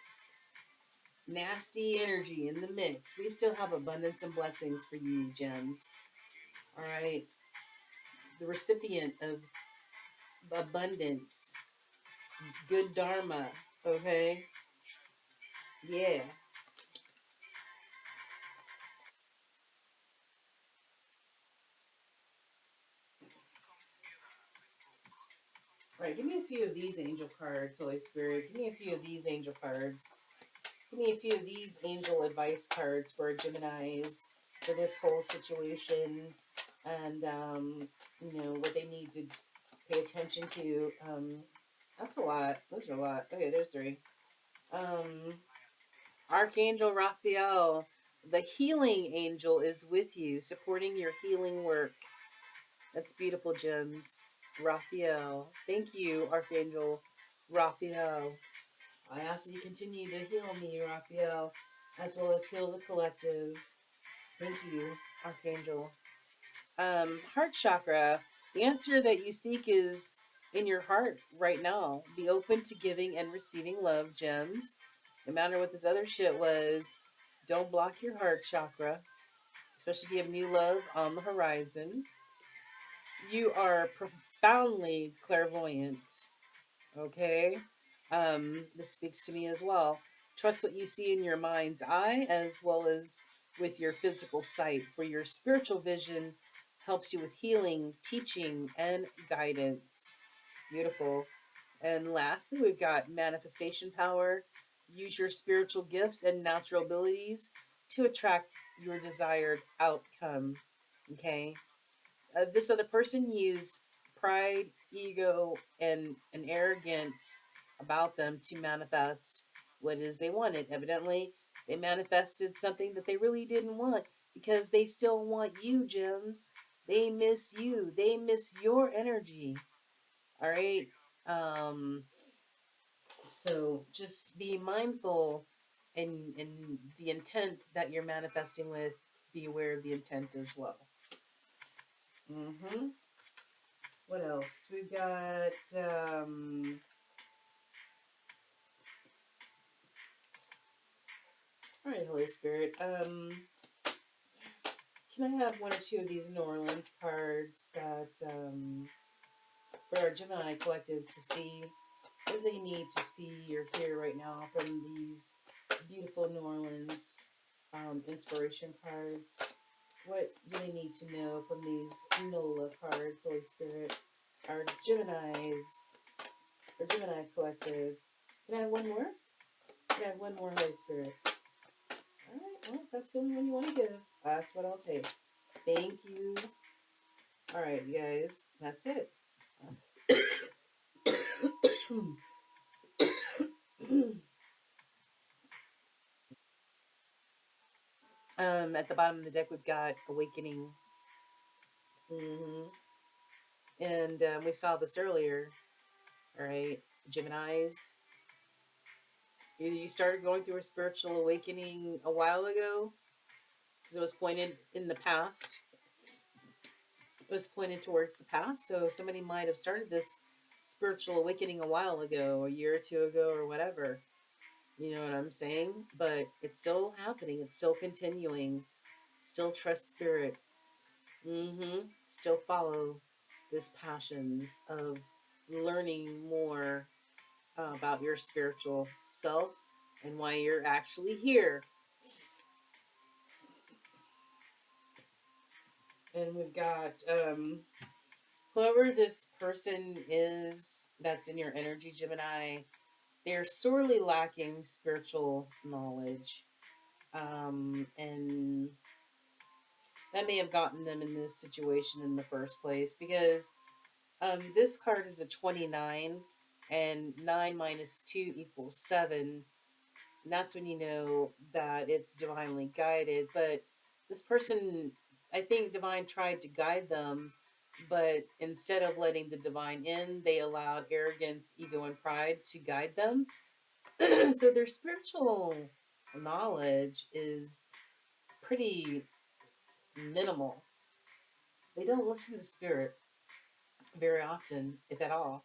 nasty energy in the mix, we still have abundance and blessings for you, gems. All right. The recipient of abundance, good dharma. Okay. Yeah. All right. Give me a few of these angel cards, Holy Spirit. Give me a few of these angel cards. Give me a few of these angel advice cards for Geminis for this whole situation, and what they need to pay attention to. That's a lot. Those are a lot. Okay, there's three. Um, Archangel Raphael, the healing angel, is with you, supporting your healing work. That's beautiful, gems. Raphael. Thank you, Archangel Raphael. I ask that you continue to heal me, Raphael, as well as heal the collective. Thank you, Archangel. Heart chakra. The answer that you seek is in your heart right now. Be open to giving and receiving love, gems. No matter what this other shit was, don't block your heart chakra, especially if you have new love on the horizon. You are profoundly clairvoyant. Okay? This speaks to me as well. Trust what you see in your mind's eye as well as with your physical sight, for your spiritual vision helps you with healing, teaching, and guidance. Beautiful. And lastly, we've got manifestation power. Use your spiritual gifts and natural abilities to attract your desired outcome. Okay? This other person used pride, ego, and an arrogance about them to manifest what it is they wanted. Evidently, they manifested something that they really didn't want because they still want you, gems. They miss you. They miss your energy. All right. Um, so just be mindful in the intent that you're manifesting with. be aware of the intent as well. Mm-hmm. What else? We've got all right, Holy Spirit. Can I have one or two of these New Orleans cards that for our Gemini collective to see what they need to see or hear right now from these beautiful New Orleans inspiration cards? What do they need to know from these NOLA cards, Holy Spirit? Our Gemini's, our Gemini collective. Can I have one more? Can I have one more, Holy Spirit? All right, well, if that's the only one you want to give, that's what I'll take. Thank you. All right, you guys, that's it. At the bottom of the deck, we've got Awakening. And we saw this earlier. All right, Gemini's. Either you started going through a spiritual awakening a while ago, because it was pointed in the past. It was pointed towards the past, so somebody might have started this spiritual awakening a while ago, a year or two ago, or whatever. You know what I'm saying? But it's still happening. It's still continuing. Still trust spirit. Still follow this passions of learning more about your spiritual self and why you're actually here. And we've got whoever this person is that's in your energy, Gemini, they're sorely lacking spiritual knowledge. And that may have gotten them in this situation in the first place because this card is a 29, and 9 minus 2 equals 7. And that's when you know that it's divinely guided. But this person, I think divine tried to guide them, but instead of letting the divine in, they allowed arrogance, ego, and pride to guide them. So their spiritual knowledge is pretty minimal. They don't listen to spirit very often, if at all.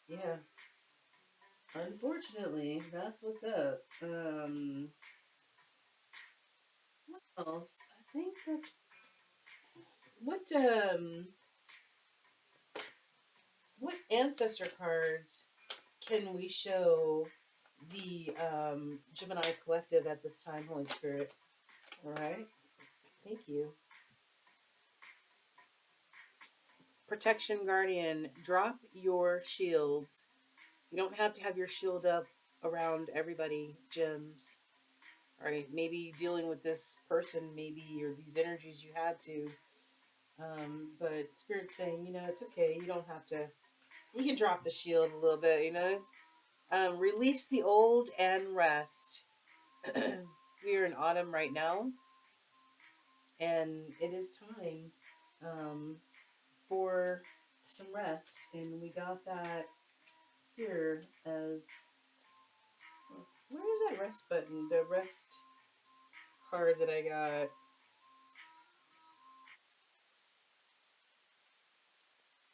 Yeah, unfortunately, that's what's up. What else? I think that's what ancestor cards can we show the Gemini collective at this time, Holy Spirit? All right, thank you. Protection Guardian, drop your shields. You don't have to have your shield up around everybody, gems. All right, maybe dealing with this person, maybe, or these energies you had to. But Spirit's saying, it's okay. You don't have to. You can drop the shield a little bit, release the old and rest. We are in autumn right now, and it is time for some rest. And we got that here as where is that rest button? The rest card that I got.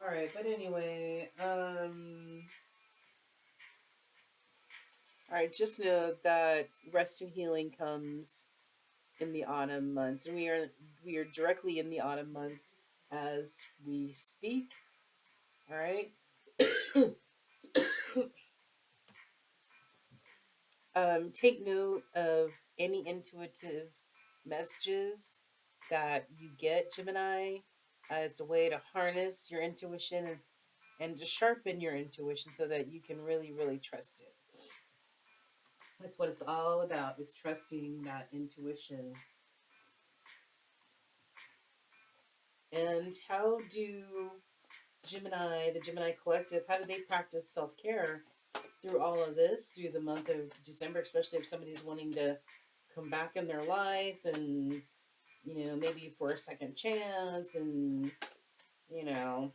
All right, but anyway, all right, just know that rest and healing comes in the autumn months, and we are directly in the autumn months as we speak. All right. Take note of any intuitive messages that you get, Gemini. It's a way to harness your intuition and to sharpen your intuition so that you can really, really trust it. That's what it's all about, is trusting that intuition. And how do Gemini, the Gemini collective, how do they practice self-care through all of this, through the month of December, especially if somebody's wanting to come back in their life and, maybe for a second chance and, you know,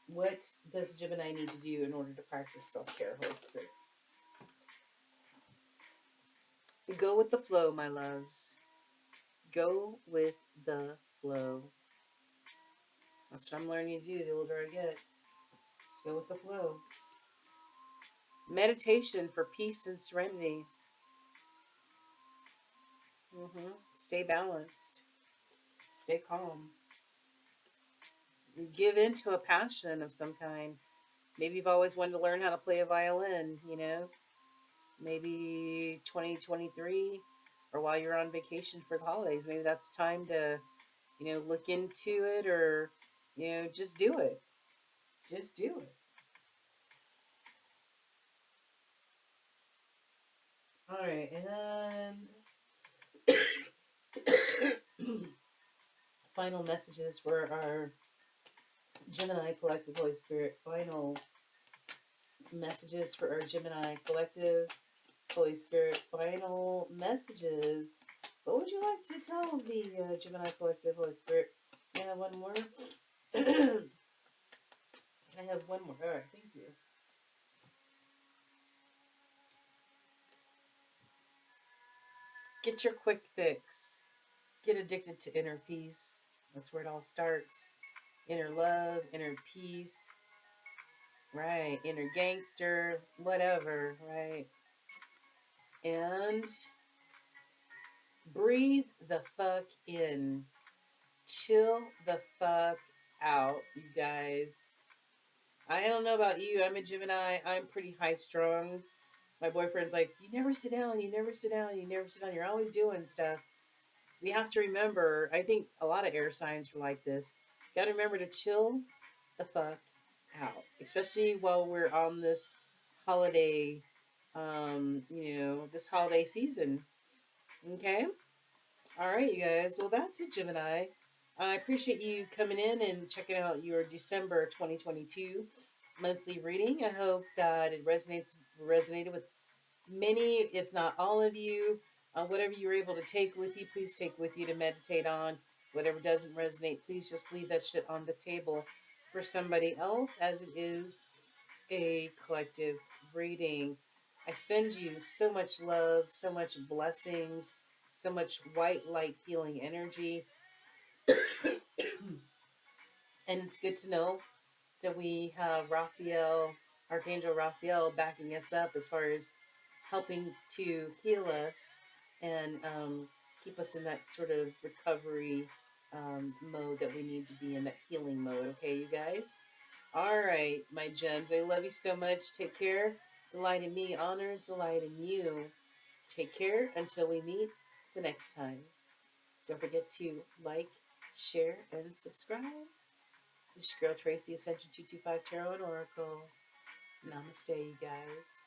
what does Gemini need to do in order to practice self-care, Holy Spirit? Go with the flow, my loves. Go with the flow. That's what I'm learning to do the older I get. Just go with the flow. Meditation for peace and serenity. Stay balanced. Stay calm. Give into a passion of some kind. Maybe you've always wanted to learn how to play a violin, you know? Maybe 2023 or while you're on vacation for the holidays, maybe that's time to, look into it or, just do it. Just do it. All right. And final messages for our Gemini Collective Holy Spirit. Final messages for our Gemini Collective Holy Spirit. Final messages. What would you like to tell the Gemini Collective Holy Spirit? Can I have one more? Can I have one more? All right, thank you. Get your quick fix. Get addicted to inner peace. That's where it all starts. Inner love, inner peace, right? Inner gangster, whatever, right? And breathe the fuck in. Chill the fuck out, you guys. I don't know about you. I'm a Gemini. I'm pretty high strung. My boyfriend's like, you never sit down, you never sit down, you never sit down. You're always doing stuff. We have to remember, I think a lot of air signs are like this. Got to remember to chill the fuck out, especially while we're on this holiday, this holiday season. Okay? All right, you guys. Well, that's it, Gemini. I appreciate you coming in and checking out your December 2022 monthly reading. I hope that it resonated with many, if not all of you. Whatever you're able to take with you, please take with you to meditate on. Whatever doesn't resonate, please just leave that shit on the table for somebody else, as it is a collective reading. I send you so much love, so much blessings, so much white light healing energy. And it's good to know that we have Raphael, Archangel Raphael, backing us up as far as helping to heal us and keep us in that sort of recovery mode that we need to be in, that healing mode. Okay, you guys? All right, my gems. I love you so much. Take care. The light in me honors the light in you. Take care until we meet the next time. Don't forget to like, share, and subscribe. This is your girl Tracy, Ascension 225 Tarot and Oracle. Namaste, you guys.